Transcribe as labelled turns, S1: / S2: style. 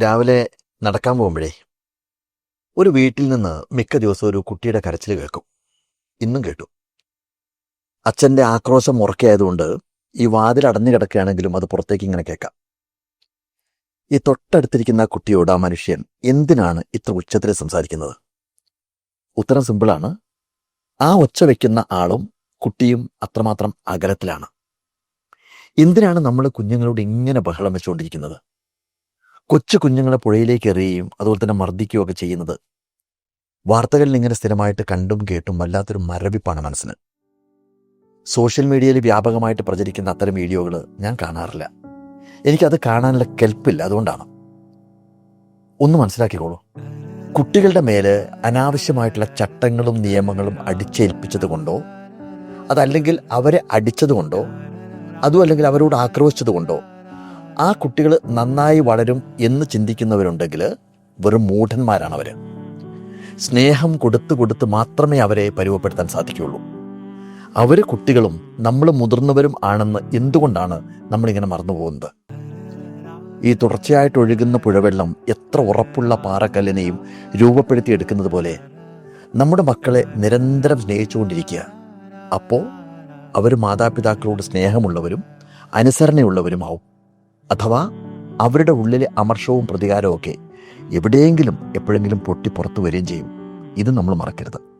S1: രാവിലെ നടക്കാൻ പോകുമ്പോഴേ ഒരു വീട്ടിൽ നിന്ന് മിക്ക ദിവസവും ഒരു കുട്ടിയുടെ കരച്ചിൽ കേൾക്കും. ഇന്നും കേട്ടു. അച്ഛൻ്റെ ആക്രോശം ഉറക്കെയായതുകൊണ്ട് ഈ വാതിൽ അടഞ്ഞു കിടക്കുകയാണെങ്കിലും അത് പുറത്തേക്ക് ഇങ്ങനെ കേൾക്കാം. ഈ തൊട്ടടുത്തിരിക്കുന്ന കുട്ടിയോട് ആ മനുഷ്യൻ എന്തിനാണ് ഇത്ര ഉച്ചത്തിൽ സംസാരിക്കുന്നത്? ഉത്തരം സിമ്പിളാണ്. ആ ഒച്ച വയ്ക്കുന്ന ആളും കുട്ടിയും അത്രമാത്രം അകലത്തിലാണ്. എന്തിനാണ് നമ്മൾ കുഞ്ഞുങ്ങളോട് ഇങ്ങനെ ബഹളം വെച്ചുകൊണ്ടിരിക്കുന്നത്? കൊച്ചു കുഞ്ഞുങ്ങളെ പുഴയിലേക്ക് എറിയുകയും അതുപോലെ തന്നെ മർദ്ദിക്കുകയും ഒക്കെ ചെയ്യുന്നത് വാർത്തകളിൽ ഇങ്ങനെ സ്ഥിരമായിട്ട് കണ്ടും കേട്ടും വല്ലാത്തൊരു മരവിപ്പാണ് മനസ്സിന്. സോഷ്യൽ മീഡിയയിൽ വ്യാപകമായിട്ട് പ്രചരിക്കുന്ന അത്തരം വീഡിയോകൾ ഞാൻ കാണാറില്ല. എനിക്കത് കാണാനുള്ള കെൽപ്പില്ല. അതുകൊണ്ടാണ്. ഒന്ന് മനസ്സിലാക്കിക്കോളൂ. കുട്ടികളുടെ മേല് അനാവശ്യമായിട്ടുള്ള ചട്ടങ്ങളും നിയമങ്ങളും അടിച്ചേൽപ്പിച്ചത് കൊണ്ടോ, അതല്ലെങ്കിൽ അവരെ അടിച്ചതുകൊണ്ടോ, അതും അല്ലെങ്കിൽ അവരോട് ആക്രോശിച്ചത് കൊണ്ടോ ആ കുട്ടികൾ നന്നായി വളരും എന്ന് ചിന്തിക്കുന്നവരുണ്ടെങ്കിൽ വെറും മൂഢന്മാരാണ് അവർ. സ്നേഹം കൊടുത്ത് കൊടുത്ത് മാത്രമേ അവരെ പരുവപ്പെടുത്താൻ സാധിക്കുകയുള്ളൂ. അവർ കുട്ടികളും നമ്മൾ മുതിർന്നവരും ആണെന്ന് എന്തുകൊണ്ടാണ് നമ്മളിങ്ങനെ മറന്നു പോകുന്നത്? ഈ തുടർച്ചയായിട്ട് ഒഴുകുന്ന പുഴവെള്ളം എത്ര ഉറപ്പുള്ള പാറക്കല്ലിനെയും രൂപപ്പെടുത്തിയെടുക്കുന്നത് പോലെ നമ്മുടെ മക്കളെ നിരന്തരം സ്നേഹിച്ചുകൊണ്ടിരിക്കുക. അപ്പോൾ അവർ മാതാപിതാക്കളോട് സ്നേഹമുള്ളവരും അനുസരണയുള്ളവരുമാവും. അഥവാ അവരുടെ ഉള്ളിലെ അമർഷവും പ്രതികാരവും ഒക്കെ എവിടെയെങ്കിലും എപ്പോഴെങ്കിലും പൊട്ടി പുറത്തു വരികയും ചെയ്യും. ഇത് നമ്മൾ മറക്കരുത്.